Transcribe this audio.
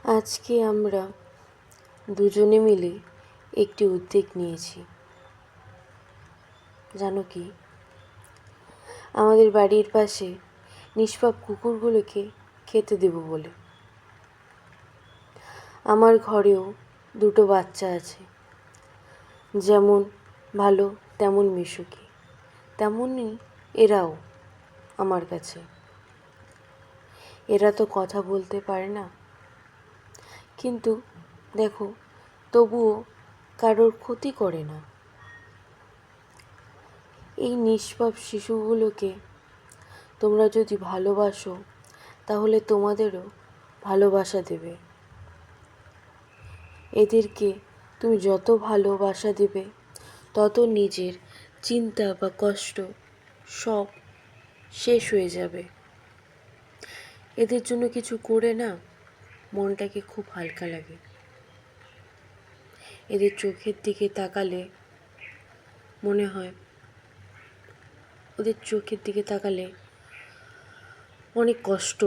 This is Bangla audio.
আজকে আমরা দুজনে মিলে একটি উদ্যোগ নিয়েছি। জানো কি, আমাদের বাড়ির পাশে নিষ্পাপ কুকুরগুলোকে খেতে দেব বলে। আমার ঘরেও দুটো বাচ্চা আছে, যেমন ভালো তেমন মিশুকি, তেমনই এরাও আমার কাছে। এরা তো কথা বলতে পারে না, কিন্তু দেখো তবুও কারোর ক্ষতি করে না। এই নিষ্পাপ শিশুগুলোকে তোমরা যদি ভালোবাসো, তাহলে তোমাদেরও ভালোবাসা দেবে। এদেরকে তুমি যত ভালোবাসা দেবে, তত নিজের চিন্তা বা কষ্ট সব শেষ হয়ে যাবে। এদের জন্য কিছু করে না, মনটাকে খুব হালকা লাগে। এদের চোখের দিকে তাকালে মনে হয়, ওদের চোখের দিকে তাকালে অনেক কষ্ট